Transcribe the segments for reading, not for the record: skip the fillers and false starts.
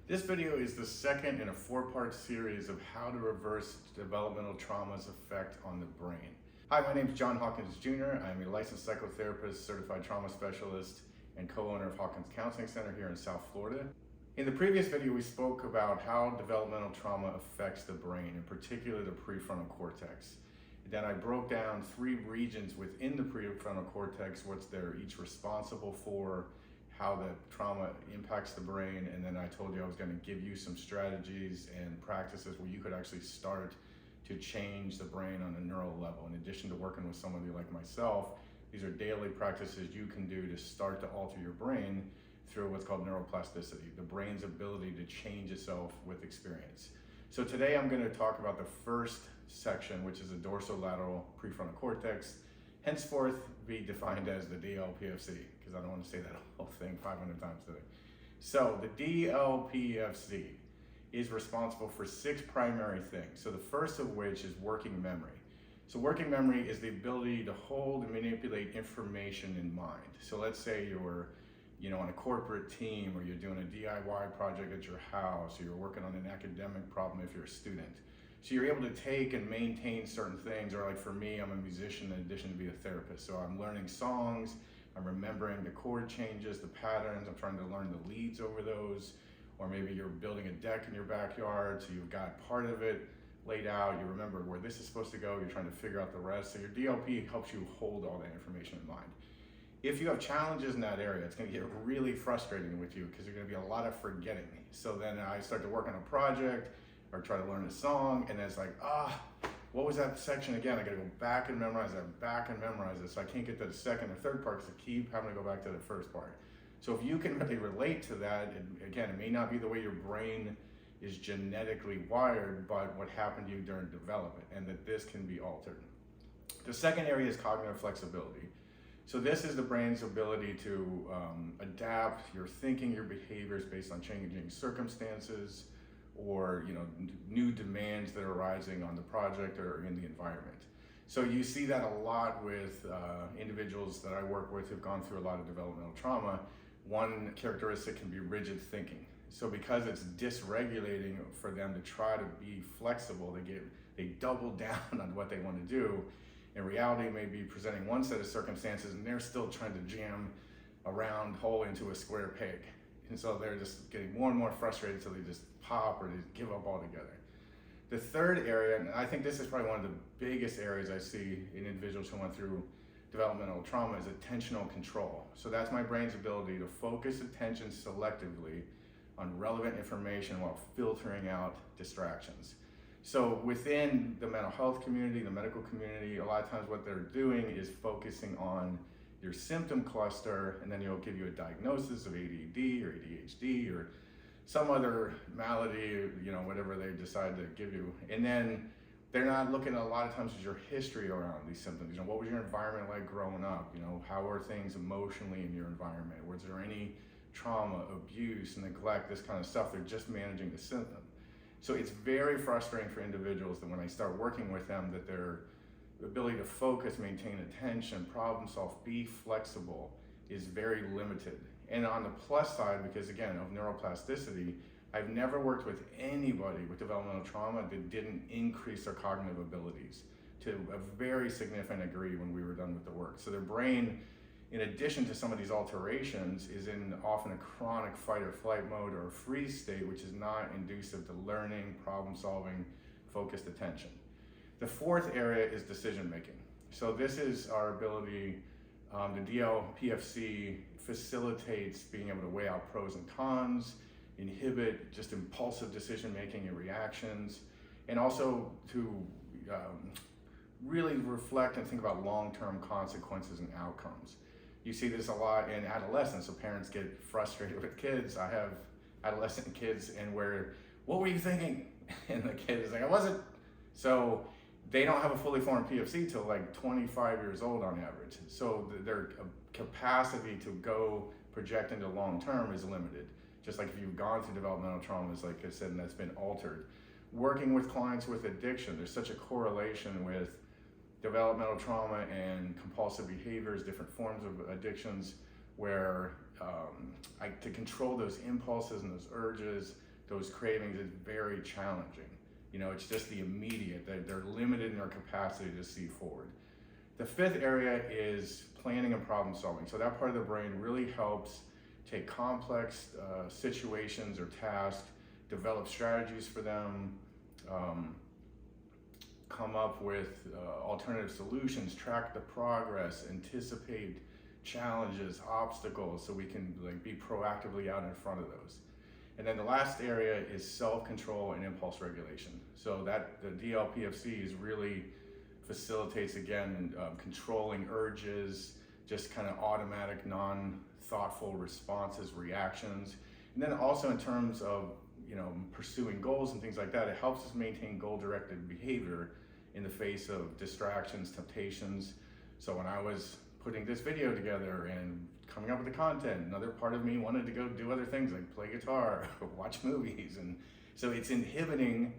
This video is the second in a four-part series of how to reverse developmental trauma's effect on the brain. Hi, my name is John Hawkins Jr. I'm a licensed psychotherapist, certified trauma specialist, and co-owner of Hawkins Counseling Center here in South Florida. In the previous video, we spoke about how developmental trauma affects the brain, in particular the prefrontal cortex. Then I broke down three regions within the prefrontal cortex, what they're each responsible for, how the trauma impacts the brain, and then I told you I was going to give you some strategies and practices where you could actually start to change the brain on a neural level. In addition to working with somebody like myself, these are daily practices you can do to start to alter your brain through what's called neuroplasticity, the brain's ability to change itself with experience. So today I'm going to talk about the first section, which is the dorsolateral prefrontal cortex, henceforth be defined as the DLPFC, because I don't want to say that whole thing 500 times today. So the DLPFC is responsible for 6 primary things. So the first of which is working memory. So working memory is the ability to hold and manipulate information in mind. So let's say you're on a corporate team, or you're doing a DIY project at your house, or you're working on an academic problem if you're a student. So you're able to take and maintain certain things, or like for me, I'm a musician in addition to be a therapist. So I'm learning songs, I'm remembering the chord changes, the patterns, I'm trying to learn the leads over those. Or maybe you're building a deck in your backyard, so you've got part of it laid out, you remember where this is supposed to go, you're trying to figure out the rest. So your DLP helps you hold all that information in mind. If you have challenges in that area, it's going to get really frustrating with you because there's going to be a lot of forgetting. So then I start to work on a project or try to learn a song, and it's like, what was that section again? I got to go back and memorize it. So I can't get to the second or third part because I keep having to go back to the first part. So if you can really relate to that, and again, it may not be the way your brain is genetically wired, but what happened to you during development, and that this can be altered. The second area is cognitive flexibility. So this is the brain's ability to adapt your thinking, your behaviors based on changing circumstances, or new demands that are arising on the project or in the environment. So you see that a lot with individuals that I work with who've gone through a lot of developmental trauma. One characteristic can be rigid thinking. So because it's dysregulating for them to try to be flexible, they double down on what they want to do. In reality, may be presenting one set of circumstances and they're still trying to jam a round hole into a square peg. And so they're just getting more and more frustrated until they just pop or they give up altogether. The third area, and I think this is probably one of the biggest areas I see in individuals who went through developmental trauma, is attentional control. So that's my brain's ability to focus attention selectively on relevant information while filtering out distractions. So within the mental health community, the medical community, a lot of times what they're doing is focusing on your symptom cluster, and then it'll give you a diagnosis of ADD or ADHD or some other malady, whatever they decide to give you. And then they're not looking a lot of times at your history around these symptoms. What was your environment like growing up? How are things emotionally in your environment? Was there any trauma, abuse, neglect, this kind of stuff? They're just managing the symptom. So it's very frustrating for individuals that when I start working with them, that their ability to focus, maintain attention, problem solve, be flexible is very limited. And on the plus side, because again, of neuroplasticity, I've never worked with anybody with developmental trauma that didn't increase their cognitive abilities to a very significant degree when we were done with the work. So their brain, in addition to some of these alterations, is in often a chronic fight or flight mode or a freeze state, which is not inducive to learning, problem solving, focused attention. The fourth area is decision making. So this is our ability, the DLPFC facilitates being able to weigh out pros and cons, inhibit just impulsive decision making and reactions, and also to really reflect and think about long-term consequences and outcomes. You see this a lot in adolescence, so parents get frustrated with kids. I have adolescent kids, and what were you thinking? And the kid is like, I wasn't. So they don't have a fully formed PFC till like 25 years old on average. So their capacity to go project into long term is limited. Just like if you've gone through developmental traumas, like I said, and that's been altered. Working with clients with addiction, there's such a correlation with developmental trauma and compulsive behaviors, different forms of addictions, where to control those impulses and those urges, those cravings is very challenging. You know, it's just the immediate, they're limited in their capacity to see forward. The fifth area is planning and problem solving. So that part of the brain really helps take complex situations or tasks, develop strategies for them, come up with alternative solutions, track the progress, anticipate challenges, obstacles, so we can be proactively out in front of those. And then the last area is self-control and impulse regulation. So that the DLPFC really facilitates, again, controlling urges, just kind of automatic, non-thoughtful responses, reactions. And then also in terms of, pursuing goals and things like that, it helps us maintain goal-directed behavior in the face of distractions, temptations. So when I was putting this video together and coming up with the content, another part of me wanted to go do other things like play guitar or watch movies. And so it's inhibiting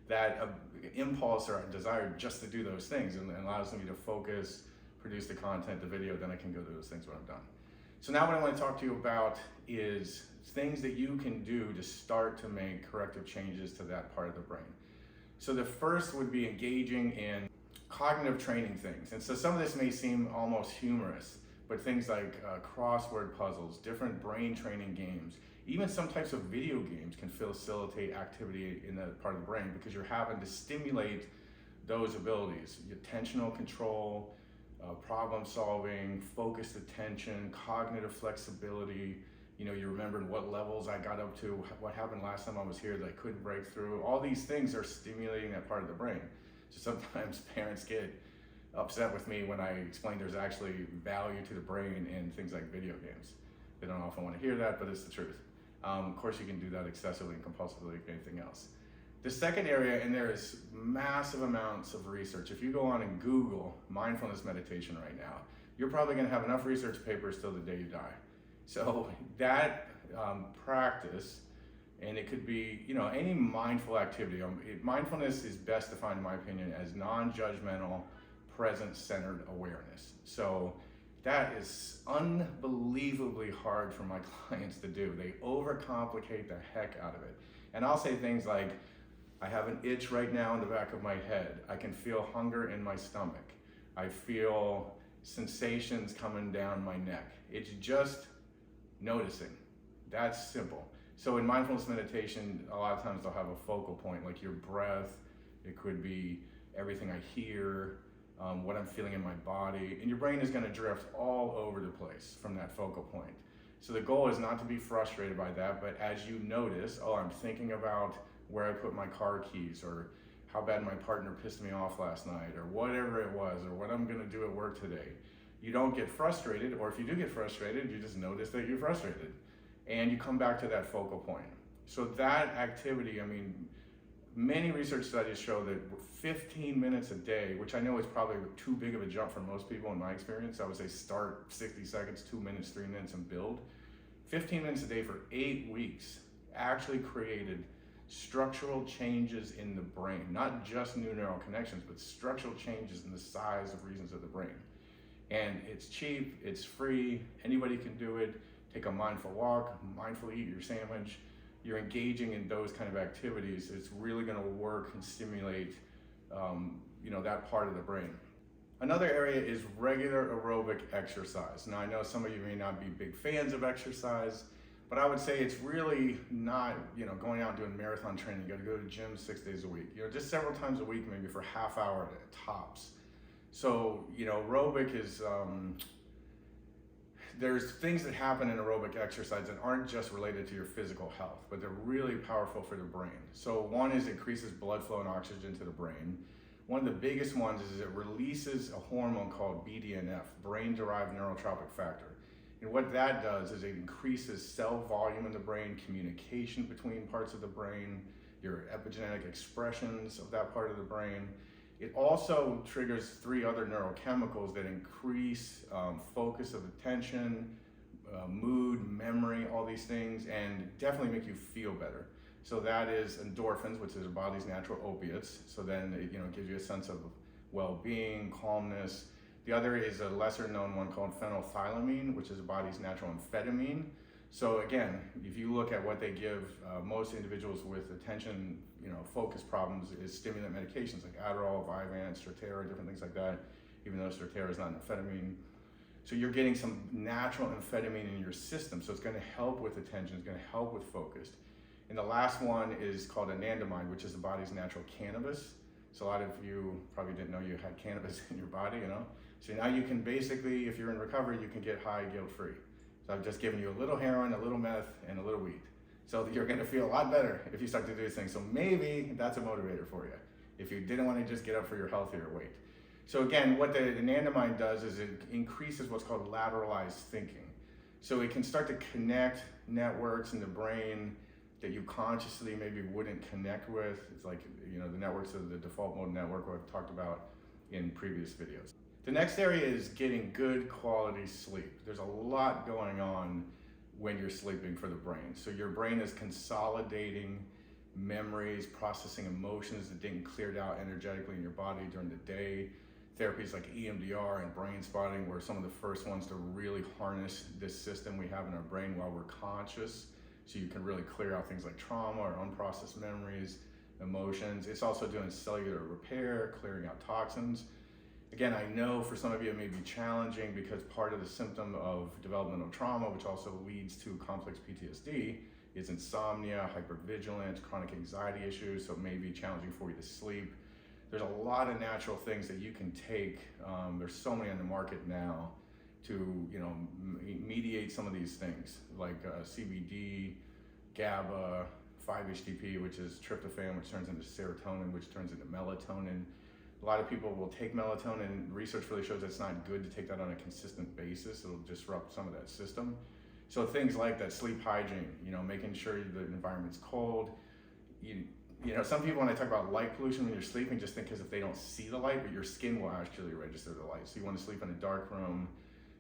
that impulse or desire just to do those things, and allows me to focus, produce the content, the video, then I can go do those things when I'm done. So now what I want to talk to you about is things that you can do to start to make corrective changes to that part of the brain. So the first would be engaging in cognitive training things. And so some of this may seem almost humorous, but things like crossword puzzles, different brain training games, even some types of video games can facilitate activity in that part of the brain, because you're having to stimulate those abilities: attentional control, problem solving, focused attention, cognitive flexibility. You remembered what levels I got up to, what happened last time I was here that I couldn't break through. All these things are stimulating that part of the brain. So sometimes parents get upset with me when I explain there's actually value to the brain in things like video games. They don't often want to hear that, but it's the truth. Of course, you can do that excessively and compulsively like anything else. The second area, and there is massive amounts of research. If you go on and Google mindfulness meditation right now, you're probably going to have enough research papers till the day you die. So that practice, and it could be, any mindful activity. Mindfulness is best defined, in my opinion, as non-judgmental, present-centered awareness. So that is unbelievably hard for my clients to do. They overcomplicate the heck out of it. And I'll say things like, I have an itch right now in the back of my head. I can feel hunger in my stomach. I feel sensations coming down my neck. It's just noticing. That's simple. So in mindfulness meditation, a lot of times they'll have a focal point, like your breath. It could be everything I hear, what I'm feeling in my body, and your brain is going to drift all over the place from that focal point. So the goal is not to be frustrated by that, but as you notice, I'm thinking about where I put my car keys, or how bad my partner pissed me off last night, or whatever it was, or what I'm going to do at work today. You don't get frustrated, or if you do get frustrated, you just notice that you're frustrated, and you come back to that focal point. So that activity, many research studies show that 15 minutes a day, which I know is probably too big of a jump for most people in my experience. I would say start 60 seconds, 2 minutes, 3 minutes, and build. 15 minutes a day for 8 weeks actually created structural changes in the brain, not just new neural connections, but structural changes in the size of regions of the brain. And it's cheap, it's free, anybody can do it. Take a mindful walk, mindfully eat your sandwich. You're engaging in those kind of activities. It's really going to work and stimulate that part of the brain. Another area is regular aerobic exercise. Now I know some of you may not be big fans of exercise, but I would say it's really not, going out and doing marathon training. You got to go to the gym 6 days a week, just several times a week, maybe for half hour at tops. So, aerobic is, there's things that happen in aerobic exercise that aren't just related to your physical health, but they're really powerful for the brain. So one is it increases blood flow and oxygen to the brain. One of the biggest ones is it releases a hormone called BDNF, brain-derived neurotrophic factor. And what that does is it increases cell volume in the brain, communication between parts of the brain, your epigenetic expressions of that part of the brain. It also triggers 3 other neurochemicals that increase focus of attention, mood, memory, all these things, and definitely make you feel better. So that is endorphins, which is the body's natural opiates. So then it gives you a sense of well-being, calmness. The other is a lesser known one called phenethylamine, which is the body's natural amphetamine. So again, if you look at what they give most individuals with attention, focus problems is stimulant medications like Adderall, Vyvanse, Strattera, different things like that, even though Strattera is not an amphetamine. So you're getting some natural amphetamine in your system, so it's going to help with attention, it's going to help with focus. And the last one is called anandamide, which is the body's natural cannabis. So a lot of you probably didn't know you had cannabis in your body, So now you can basically, if you're in recovery, you can get high guilt-free. So I've just given you a little heroin, a little meth, and a little weed. So you're gonna feel a lot better if you start to do these things. So maybe that's a motivator for you, if you didn't wanna just get up for your healthier weight. So again, what the anandamide does is it increases what's called lateralized thinking. So it can start to connect networks in the brain that you consciously maybe wouldn't connect with. It's like, the networks of the default mode network I've talked about in previous videos. The next area is getting good quality sleep. There's a lot going on when you're sleeping for the brain. So your brain is consolidating memories, processing emotions that didn't cleared out energetically in your body during the day. Therapies like EMDR and brain spotting were some of the first ones to really harness this system we have in our brain while we're conscious. So you can really clear out things like trauma or unprocessed memories, emotions. It's also doing cellular repair, clearing out toxins. Again, I know for some of you it may be challenging because part of the symptom of developmental trauma, which also leads to complex PTSD, is insomnia, hypervigilance, chronic anxiety issues, so it may be challenging for you to sleep. There's a lot of natural things that you can take. There's so many on the market now to mediate some of these things, like CBD, GABA, 5-HTP, which is tryptophan, which turns into serotonin, which turns into melatonin. A lot of people will take melatonin. Research really shows it's not good to take that on a consistent basis. It'll disrupt some of that system. So things like that, sleep hygiene, making sure the environment's cold. Some people, when I talk about light pollution when you're sleeping, just think as if they don't see the light, but your skin will actually register the light. So you want to sleep in a dark room.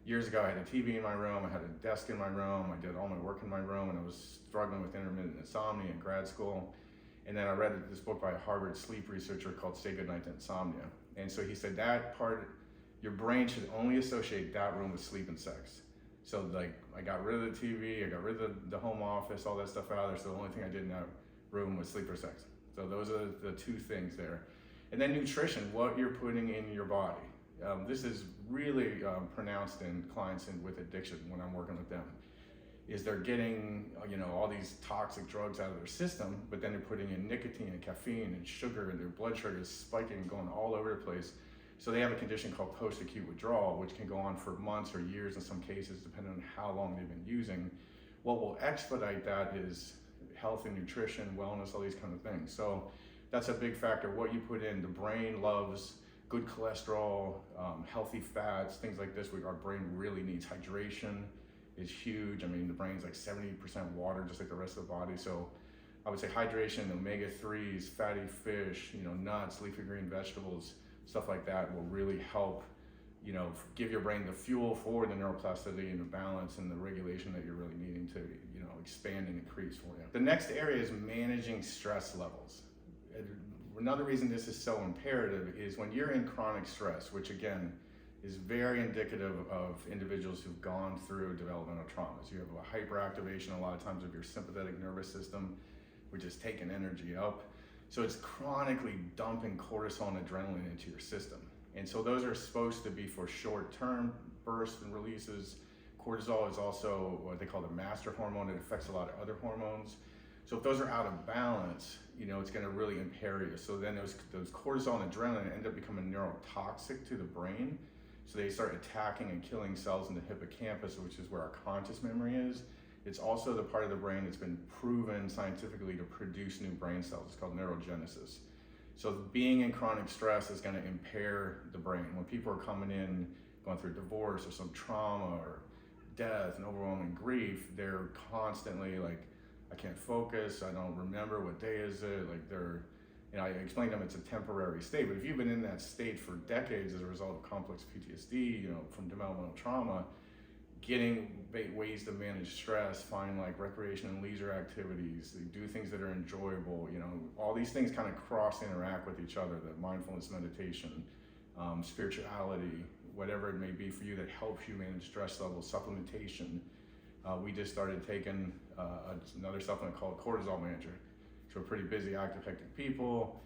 Years ago, I had a TV in my room, I had a desk in my room, I did all my work in my room, and I was struggling with intermittent insomnia in grad school. And then I read this book by a Harvard sleep researcher called Say Goodnight to Insomnia. And so he said that part, your brain should only associate that room with sleep and sex. So I got rid of the TV, I got rid of the home office, all that stuff out of there. So the only thing I did in that room was sleep or sex. So those are the two things there. And then nutrition, what you're putting in your body. This is really pronounced in clients with addiction when I'm working with them, is they're getting all these toxic drugs out of their system, but then they're putting in nicotine and caffeine and sugar, and their blood sugar is spiking and going all over the place. So they have a condition called post-acute withdrawal, which can go on for months or years in some cases, depending on how long they've been using. What will expedite that is health and nutrition, wellness, all these kind of things. So that's a big factor. What you put in, the brain loves good cholesterol, healthy fats, things like this. Our brain really needs hydration. Is huge. I mean, the brain's like 70% water, just like the rest of the body. So I would say hydration, omega-3s, fatty fish, nuts, leafy green vegetables, stuff like that will really help, give your brain the fuel for the neuroplasticity and the balance and the regulation that you're really needing to, expand and increase for you. The next area is managing stress levels. Another reason this is so imperative is when you're in chronic stress, which again, is very indicative of individuals who've gone through developmental traumas. You have a hyperactivation a lot of times of your sympathetic nervous system, which is taking energy up. So it's chronically dumping cortisol and adrenaline into your system. And so those are supposed to be for short-term bursts and releases. Cortisol is also what they call the master hormone. It affects a lot of other hormones. So if those are out of balance, it's going to really impair you. So then those cortisol and adrenaline end up becoming neurotoxic to the brain. So they start attacking and killing cells in the hippocampus, which is where our conscious memory is. It's also the part of the brain that's been proven scientifically to produce new brain cells. It's called neurogenesis. So being in chronic stress is going to impair the brain. When people are coming in, going through divorce or some trauma or death and overwhelming grief, they're constantly like, I can't focus, I don't remember what day is it, I explained to them it's a temporary state, but if you've been in that state for decades as a result of complex PTSD, from developmental trauma, getting ways to manage stress, find recreation and leisure activities, do things that are enjoyable, all these things kind of cross interact with each other, the mindfulness meditation, spirituality, whatever it may be for you that helps you manage stress levels, supplementation, We just started taking another supplement called Cortisol Manager. So we're pretty busy, active, hectic people,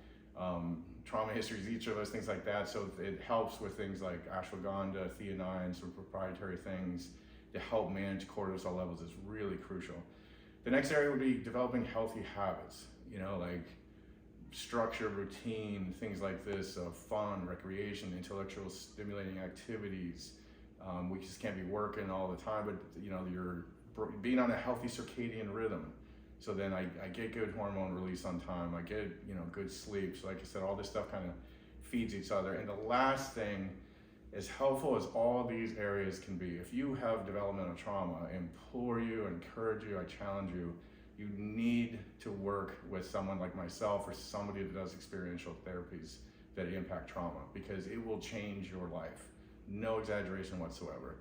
trauma histories, each of us, things like that. So it helps with things like ashwagandha, theanine, some proprietary things to help manage cortisol levels is really crucial. The next area would be developing healthy habits, like structure, routine, things like this, fun, recreation, intellectual stimulating activities. We just can't be working all the time, but you're being on a healthy circadian rhythm. So then I get good hormone release on time. I get good sleep. So like I said, all this stuff kind of feeds each other. And the last thing, as helpful as all these areas can be, if you have developmental trauma, I implore you, encourage you, I challenge you, you need to work with someone like myself or somebody that does experiential therapies that impact trauma, because it will change your life. No exaggeration whatsoever.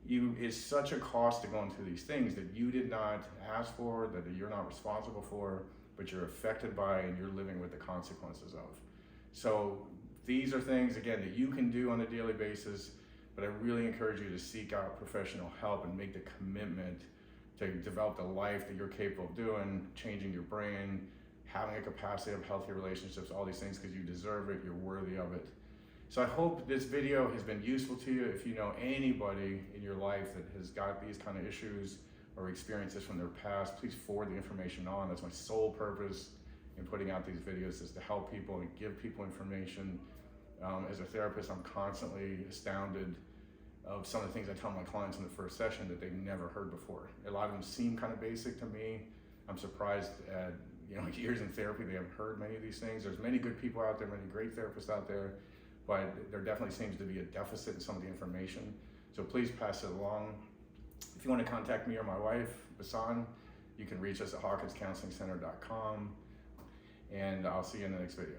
It's such a cost to going through these things that you did not ask for, that you're not responsible for, but you're affected by and you're living with the consequences of. So these are things, again, that you can do on a daily basis, but I really encourage you to seek out professional help and make the commitment to develop the life that you're capable of doing, changing your brain, having a capacity of healthy relationships, all these things, because you deserve it, you're worthy of it. So I hope this video has been useful to you. If you know anybody in your life that has got these kind of issues or experiences from their past, please forward the information on. That's my sole purpose in putting out these videos, is to help people and give people information. As a therapist, I'm constantly astounded of some of the things I tell my clients in the first session that they've never heard before. A lot of them seem kind of basic to me. I'm surprised at years in therapy they haven't heard many of these things. There's many good people out there, many great therapists out there, but there definitely seems to be a deficit in some of the information. So please pass it along. If you want to contact me or my wife, Bissan, you can reach us at hawkinscounselingcenter.com, and I'll see you in the next video.